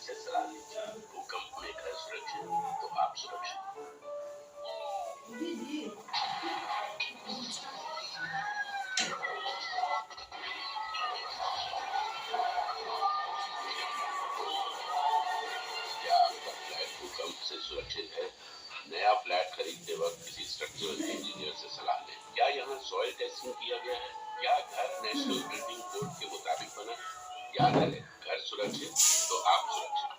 से सलाह लीजिए। भूकंप में घर सुरक्षित तो आप सुरक्षित। क्या आपका फ्लैट भूकंप से सुरक्षित है? नया फ्लैट खरीदते वक्त किसी स्ट्रक्चरल इंजीनियर से सलाह लें। क्या यहाँ सॉइल टेस्टिंग किया गया है? क्या घर नेशनल बिल्डिंग कोड के मुताबिक बना? याद रहे, घर सुरक्षित तो आप सुरक्षित।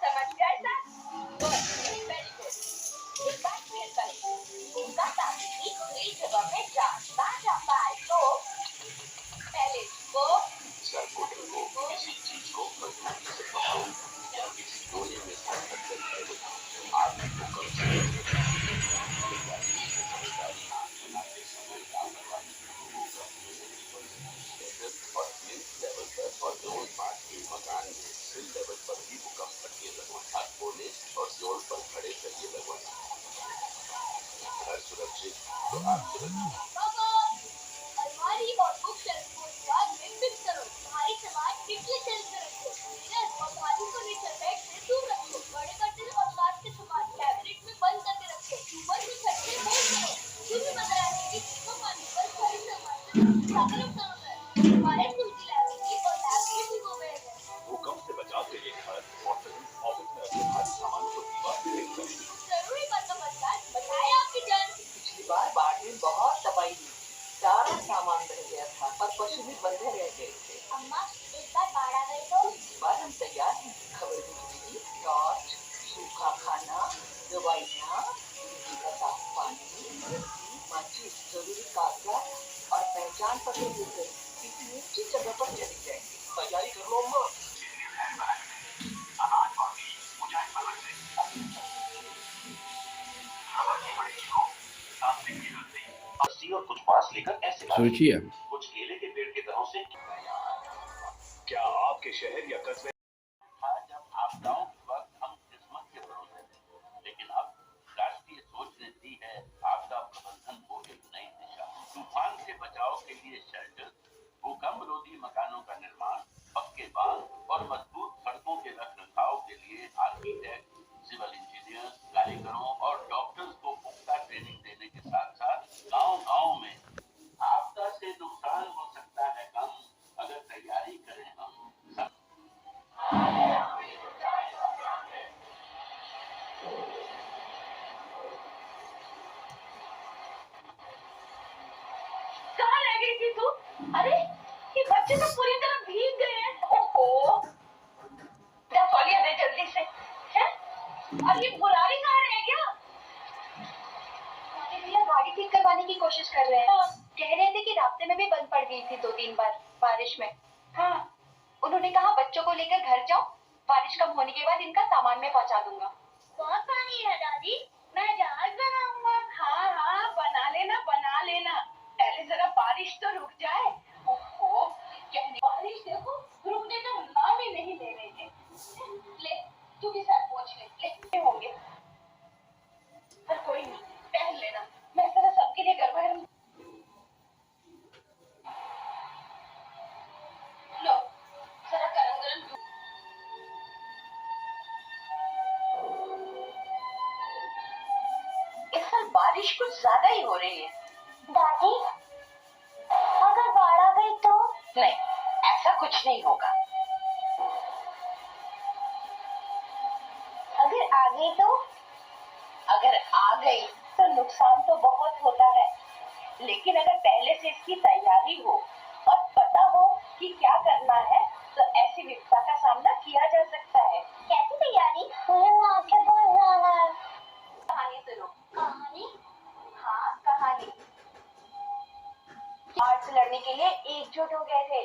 समझ गए सर? Very good. एक बात क्लियर करें, उनका ताकि खुली जगह में ना जा पाए तो पहले इसको सरकोटर को किसी चीज को मजबूती से पकड़ो या किसी कोने में सर कर दो। आप भूकंप से बनाते समय लापरवाही और प्लिंथ लेवल पर और जोन 5 के मकान में सिल लेवल पर भी भूकंप फटके लगवाएं। हाथ कोने और जोन पर खड़े करिए लगवाएं। घर सुरक्षित तो आप सुरक्षित। अलमारी और बुक शेल्फ को दीवार में फिक्स करो। भारी सामान निचले शेल्फ में रखो। मिरर और भारी फर्नीचर बेड से दूर रखो। बड़े कर्टन और कांच के सामान कैबिनेट में बंद करके रखो। ऊपर से छत से होल्ड करो। सूर्य मंदिर आने की चीजों पानी पर भारी सामान से ढाकर रखना होता है। हमारे स्कूल की लाइब्रेरी और लैब भी ठीक हो गए हैं। भूकंप से बचाव के लिए घर और ऑफिस में रखे भारी सामानों को दीवार से फिक्स करें। जरूरी बातों का साथ बताए आपकी जान। पिछली बार बाढ़ में बहुत तबाही हुई, सारा सामान बह गया था और पशु भी बंधे रह गए थे। अम्मा, एक बार बाढ़ आ गई तो इस बार हम तैयार हैं। खबर बिजली, टॉर्च, सूखा खाना, दवाइयाँ, बिजली का साफ पानी, रस्सी, माचिस, जरूरी कागजात और पहचान पत्र लेकर किसी ऊंची जगह पर चले जाएंगे। तैयारी कर लो अम्मा। और कुछ बांस लेकर ऐसे सोचिए, कुछ केले के पेड़ के तनों से। क्या आपके शहर या कस्बे जब आपदाओं के वक्त हम किस्मत के भरोसे थे, लेकिन अब राष्ट्रीय सोच ने दी है आपदा प्रबंधन को एक नई दिशा। तूफान से बचाव के लिए शेल्टर, भूकंप रोधी मकानों का निर्माण, पक्के बांध और मजबूत सड़कों के रखरखाव के लिए आर्किटेक्ट, सिविल इंजीनियर, कारीगरों और डॉक्टर्स को पुख्ता ट्रेनिंग देने के साथ साथ गांव-गांव में आपदा से नुकसान हो सकता है कम अगर तैयारी करें हम। कहाँ रह गई थी तू? अरे ये बच्चे तो पूरी तरह भीग गए हैं। ओहो, तौलिया दे जल्दी से। हैं? और ये बुरारी कहाँ रह गया? अरे भैया गाड़ी ठीक करवाने की कोशिश कर रहे हैं। कह रहे थे कि रास्ते में भी बंद पड़ गई थी 2-3 बार बारिश में। हाँ, उन्होंने कहा बच्चों को लेकर घर जाओ, बारिश कम होने के बाद इनका सामान में पहुंचा दूंगा। बहुत पानी है दादी, मैं जहाज बनाऊंगा। हाँ हाँ, बना लेना बना लेना, पहले जरा बारिश तो रुक जाए। ओहो, कहने बारिश देखो रुकने का नाम ही नहीं ले रही है। ले तू भी सर पोंछ ले होंगे। पर कोई नहीं, पहन लेना, मैं जरा सबके लिए गरम गरम। लो जरा गरम गरम दूध। इस साल बारिश कुछ ज्यादा ही हो रही है। दादी, अगर बाढ़ आ गई तो? नहीं, ऐसा कुछ नहीं होगा। अगर आ गई तो? अगर आ गई तो नुकसान तो बहुत होता है, लेकिन अगर पहले से इसकी तैयारी हो और पता हो कि क्या करना है तो ऐसी विपदा का सामना किया जा सकता है। कैसी तैयारी? मुझे माँ के पास जाना है। कहानी सुनो। कहानी? हाँ कहानी। बाढ़ से लड़ने के लिए एकजुट हो गए थे।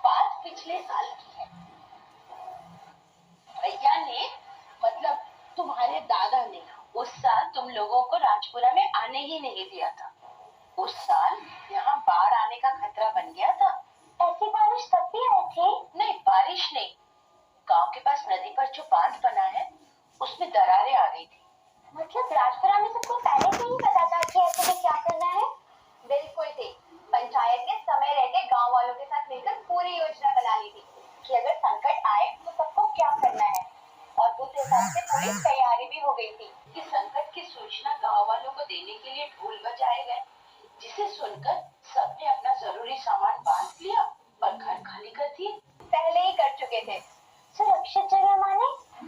बात पिछले साल की है। भैया ने, मतलब तुम्हारे दादा ने, उस साल तुम लोगों को राजपुरा में आने ही नहीं दिया था। उस साल यहाँ बाढ़ आने का खतरा बन गया था। ऐसी बारिश तब भी आई थी? नहीं, बारिश नहीं, गांव के पास नदी पर जो बांध बना है उसमें दरारें आ गई थी। मतलब राजपुरा में सबको पहले से ही पता था कि ऐसे में क्या करना है? बिल्कुल ठीक। में तैयारी भी हो गई थी कि संकट की सूचना गांव वालों को देने के लिए ढोल बजाए गए, जिसे सुनकर सबने अपना जरूरी सामान बांध लिया और घर खाली कर दिए। पहले ही कर चुके थे। सुरक्षित जगह माने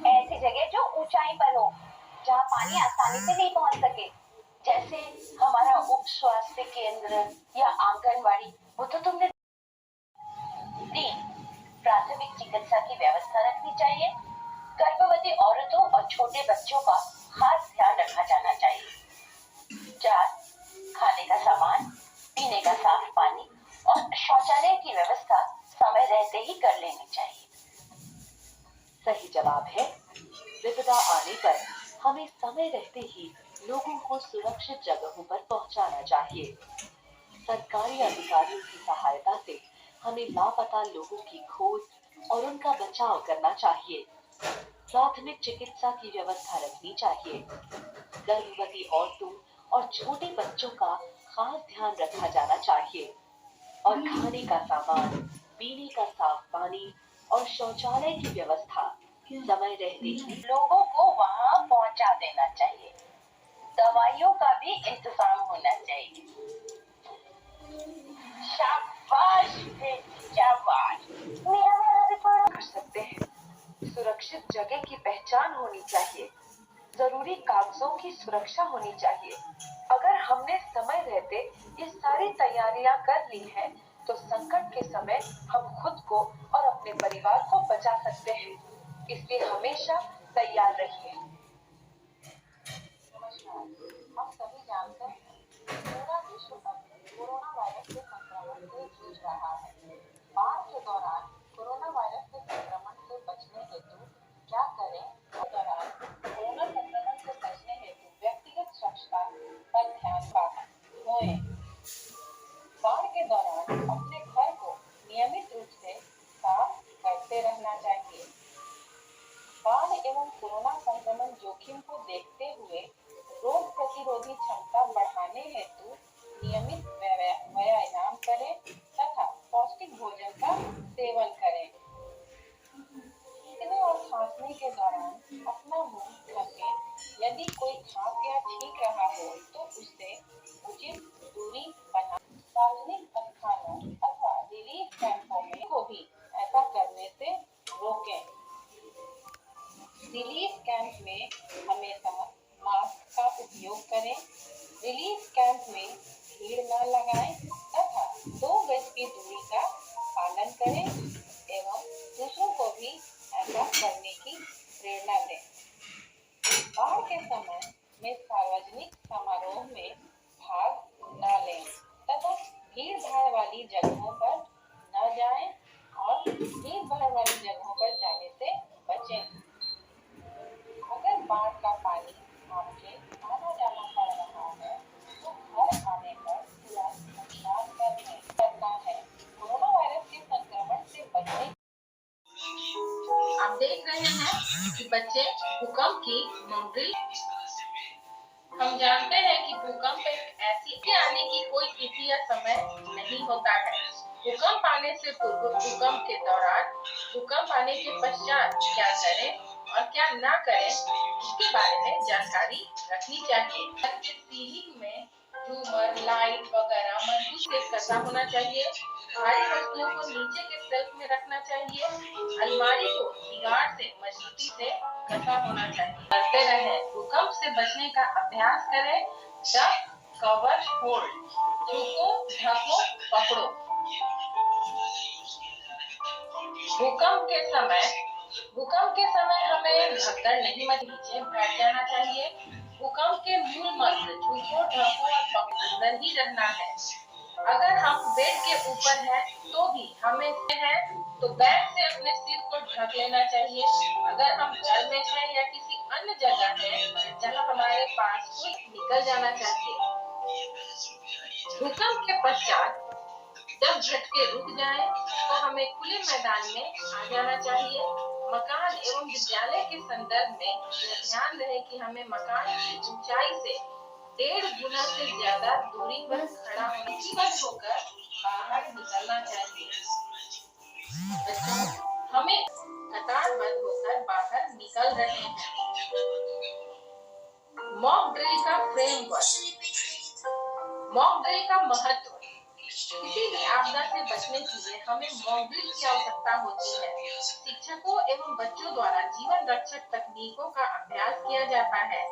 ऐसी जगह जो ऊंचाई पर हो, जहाँ पानी आसानी से नहीं पहुँच सके, जैसे हमारा उप स्वास्थ्य केंद्र या आंगनवाड़ी। वो तो तुमने दी। प्राथमिक चिकित्सा की व्यवस्था रखनी चाहिए। गर्भवती औरतों और छोटे बच्चों का खास ध्यान रखा जाना चाहिए। 4, खाने का सामान, पीने का साफ पानी और शौचालय की व्यवस्था समय रहते ही कर लेनी चाहिए। सही जवाब है, विपदा आने पर हमें समय रहते ही लोगों को सुरक्षित जगहों पर पहुंचाना चाहिए। सरकारी अधिकारियों की सहायता से हमें लापता लोगों की खोज और उनका बचाव करना चाहिए। प्राथमिक चिकित्सा की व्यवस्था रखनी चाहिए। गर्भवती औरतों और छोटे बच्चों का खास ध्यान रखा जाना चाहिए और खाने का सामान, पीने का साफ पानी और शौचालय की व्यवस्था समय रहते ही लोगों को वहां पहुंचा देना चाहिए। दवाइयों का भी इंतजाम होना चाहिए। शाबाश बेटी, शाबाश। मेरा वाला भी पढ़ो। कर सकते हैं। सुरक्षित जगह की पहचान होनी चाहिए। जरूरी कागजों की सुरक्षा होनी चाहिए। अगर हमने समय रहते ये सारी तैयारियां कर ली हैं, तो संकट के समय हम खुद को और अपने परिवार को बचा सकते हैं। इसलिए हमेशा तैयार रहिए। नमस्कार, हम सभी जानते हैं पूरा विश्व अब कोरोना वायरस के संक्रमण से जूझ रहा है। बाढ़ के दौरान कोरोना वायरस के संक्रमण से बचने हेतु क्या करें? इस दौरान कोरोना संक्रमण से बचने हेतु व्यक्तिगत स्वच्छता पर ध्यान होए। बाढ़ के दौरान अपने घर को नियमित रूप से साफ करते रहना चाहिए। बाढ़ एवं कोरोना संक्रमण जोखिम को देखते हुए रोग प्रतिरोधी क्षमता बढ़ाने हेतु नियमित व्यायाम करें तथा पौष्टिक भोजन का सेवन करें। छींकने और खांसने के दौरान अपना मुंह ढकें। यदि कोई खांस या छींक रहा हो तो उससे उचित दूरी बना। सार्वजनिक स्थानों अथवा रिलीफ कैंपों में को भी ऐसा करने से रोकें। रिलीफ कैंप में हमेशा मास्क का उपयोग करें। रिलीफ कैंप में भीड़ न लगाएं तथा 2 गज की दूरी का पालन करें एवं दूसरों को भी ऐसा करने की प्रेरणा दें। बाढ़ के समय में सार्वजनिक समारोह में भाग न लें तथा भीड़ भाड़ वाली जगहों पर न जाएं और भीड़ भाड़ वाली जगहों पर जाने से बचें। अगर बाढ़ का पानी आपके आना जाना पड़ रहा है तो घर आने पर तुरंत भुगतान करना है। कोरोना वायरस के संक्रमण से बचने आप देख रहे हैं कि बच्चे भूकंप की मॉडल। हम जानते हैं कि भूकंप एक ऐसी आने की कोई तिथि या समय नहीं होता है। भूकंप आने से पूर्व, भूकंप के दौरान, भूकंप आने के पश्चात क्या करें और क्या ना करें, इसके बारे में जानकारी रखनी चाहिए। घर के सीलिंग में झूमर, लाइट वगैरह मजबूत से कसा होना चाहिए। भारी वस्तुओं को नीचे के शेल्फ में रखना चाहिए। अलमारी को दीवार से मजबूती से कसा होना चाहिए। करते रहें। भूकंप से बचने का अभ्यास करें। डक, कवर, होल्ड, छूको, ढको, पकड़ो। भूकंप के समय हमें भगदड़ नहीं मचनी चाहिए, बैठ जाना चाहिए। भूकंप के मूल मंत्र झूठो, ढको और पकड़ो, अंदर ही रहना है। अगर हम बेड के ऊपर हैं तो भी हमें तो बैग से अपने सिर को ढक लेना चाहिए। अगर हम घर में हैं या किसी अन्य जगह हैं जहां हमारे पास कोई निकल जाना चाहिए। भूकंप के पश्चात जब झटके रुक जाएं, तो हमें खुले मैदान में आ जाना चाहिए। मकान एवं विद्यालय के संदर्भ में यह ध्यान रहे कि हमें मकान की ऊंचाई से 1.5 गुना से ज्यादा दूरी पर खड़ा होकर बाहर निकलना चाहिए। बच्चों, हमें कतारबद्ध होकर बाहर निकल रहे हैं। मॉक ड्रिल का फ्रेमवर्क। मॉक ड्रिल का महत्व। किसी भी आपदा से बचने के लिए हमें मॉक ड्रिल की आवश्यकता होती है। शिक्षकों एवं बच्चों द्वारा जीवन रक्षक तकनीकों का अभ्यास किया जाता है।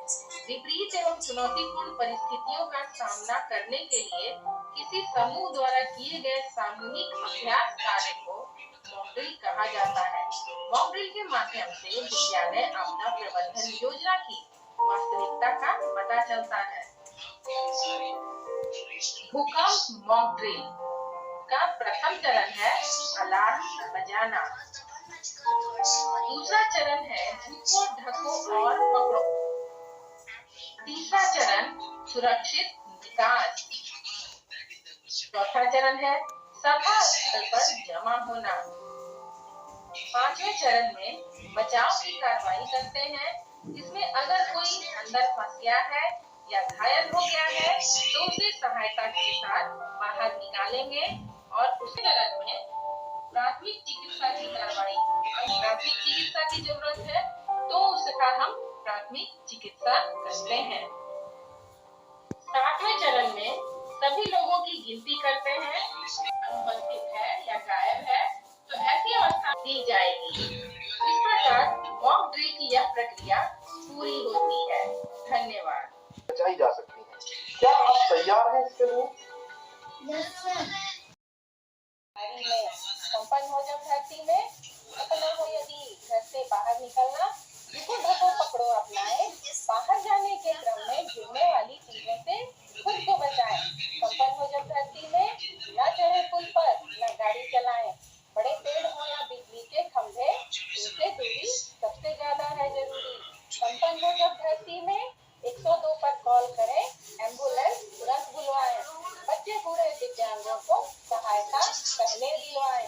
विपरीत एवं चुनौतीपूर्ण परिस्थितियों का सामना करने के लिए किसी समूह द्वारा किए गए सामूहिक अभ्यास कार्य को मॉक ड्रिल कहा जाता है। मॉक ड्रिल के माध्यम से विद्यालय आपदा प्रबंधन योजना की वास्तविकता का पता चलता है। भूकंप मॉक ड्रिल का प्रथम चरण है अलार्म बजाना। दूसरा चरण है झुको, ढको और पकड़ो। तीसरा चरण सुरक्षित निकास। चौथा चरण है सभा स्थल पर जमा होना। पांचवें चरण में बचाव की कार्रवाई करते हैं, जिसमें अगर कोई अंदर फंस गया है या घायल हो गया है तो उसे सहायता के साथ बाहर निकालेंगे। और उस चरण में प्राथमिक चिकित्सा की कार्रवाई। प्राथमिक चिकित्सा की जरूरत है तो उसका हम प्राथमिक चिकित्सा करते हैं। सातवें चरण में सभी लोगों की गिनती करते हैं। अनुपस्थित है या गायब है तो ऐसी अवस्था दी जाएगी। इस प्रकार मॉक ड्रिल की यह प्रक्रिया पूरी होती है। धन्यवाद। बचाई जा सकती है। क्या आप तैयार हैं इसके लिए? संपन्न हो जब धरती में, अपना हो यदि घर से बाहर निकलना, जिसको ढको पकड़ो अपनाए, बाहर जाने के क्रम में गिरने वाली चीजों से खुद को बचाएं। संपन्न हो जब धरती में, न चढ़े पुल पर, न गाड़ी चलाएं। बड़े पेड़ हो या बिजली के खंभे, इनसे दूरी सबसे ज्यादा है जरूरी। संपन्न हो जब धरती में, 102 पर कॉल करें, एम्बुलेंस तुरंत बुलवाएं। बच्चे बूढ़े दिव्यांगों को सहायता पहले दिलवाएं।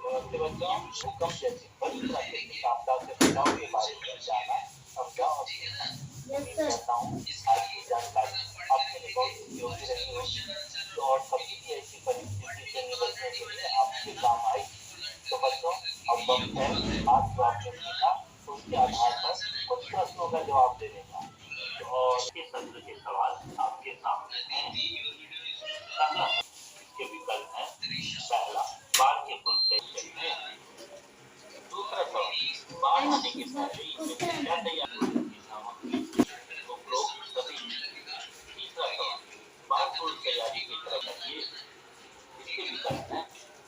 नमस्ते बच्चों, भूकंप जैसी बड़ी प्राकृतिक आपदा से बचाव के बारे में जाना समझा और सीखा। कहता हूँ आज की जानकारी आपके लिए बहुत उपयोगी रही होगी और कभी भी ऐसी परिस्थिति से निपटने के लिए आपके काम आई। तो बच्चों, अब वक्त है आज जो आपने सीखा तो उसके आधार पर कुछ प्रश्नों का जवाब देने का। और इस सत्र के सवाल आपके सामने हैं। पहला, इसके विकल्प हैं। पहला, बाढ़ के पूर्व तैयारी में। दूसरा सवाल, बाढ़ आने के पहले इनमें से क्या तैयारी की सामग्री उपरोक्त सभी। तीसरा सवाल, बाढ़ पूर्व तैयारी की तरह करिए। इसके विकल्प हैं।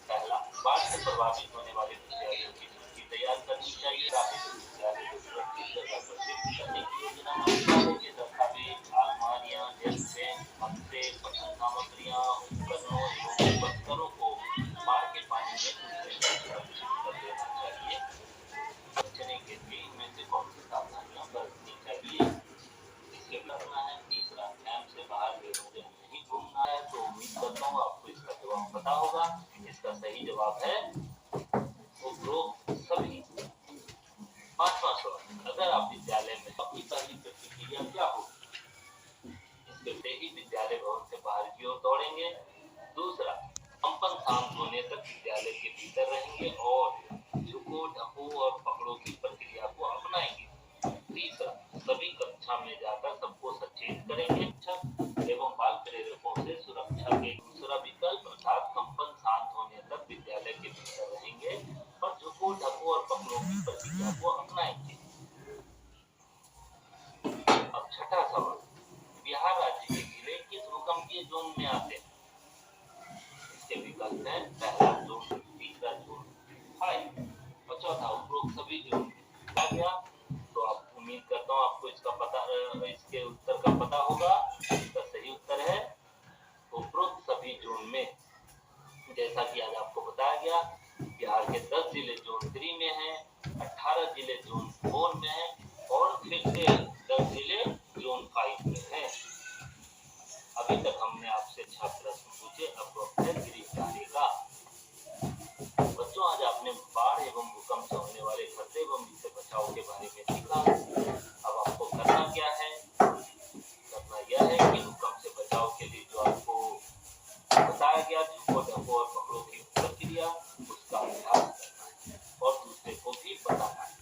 पहला, बाढ़ से प्रभावित होने वाले विद्यालयों की सूची तैयार करनी चाहिए। विद्यालय को सुरक्षित जगह पर शिफ्ट करने की योजना बनानी चाहिए। दस्तावेज, अलमारियां, डेस्क बेंच, बक्से, पठन सामग्रियां, उपकरणों एवं उपकरणों को बाढ़ के पानी में सुरक्षित कर देना चाहिए। बचने के लिए इनमें से कौन सी सावधानियां बरतनी चाहिए, इसके करना है। तीसरा, कैंप से बाहर बेवजह नहीं घूमना है। तो उम्मीद करता हूँ आपको इसका जवाब पता होगा। इसका सही जवाब है उपरोक्त सभी। पांचवा सवाल, अगर आप विद्यालय में, अपनी पहली प्रतिक्रिया क्या होगी? इसके ही विद्यालय भवन से बाहर की ओर दौड़ेंगे। दूसरा, कंपन शांत होने तक विद्यालय के भीतर रहेंगे और झुको, ढको और पकड़ो की प्रक्रिया को अपनाएंगे। तीसरा, सभी कक्षा में जाकर सबको सचेत करेंगे एवं बाल प्रेरकों से सुरक्षा के। दूसरा विकल्प अर्थात कंपन शांत होने तक विद्यालय के भीतर रहेंगे और झुको, ढको और पकड़ो की प्रक्रिया को अपनाएंगे। अब छठा सवाल, बिहार राज्य के जिले किस भूकंपीय जोन में आते हैं? इसके विकल्प हैं। पहला जोन, तीसरा जोन 5 और चौथा उपरोक्त सभी जोन। आ गया तो आप उम्मीद करता हूँ आपको इसका पता, इसके उत्तर का पता होगा। इसका सही उत्तर है उपरोक्त सभी जोन में। जैसा कि आज आपको बताया गया, बिहार के 10 जिले जोन 3 में हैं, 18 जिले जोन 4 में हैं और फिर से 10 जिले जोन 5 में हैं। अभी तक हमने आपसे 6 प्रश्न पूछे। अब वक्त है गृह कार्य का। बच्चों, आज आपने बाढ़ एवं भूकंप से होने वाले खतरे एवं इससे बचाव के बारे में सीखा। अब आपको करना क्या है? करना यह है कि भूकंप से बचाव के लिए जो आपको बताया गया, झुको, ढको और पकड़ो की प्रक्रिया, उसका अभ्यास करना है और दूसरे को भी बताना है।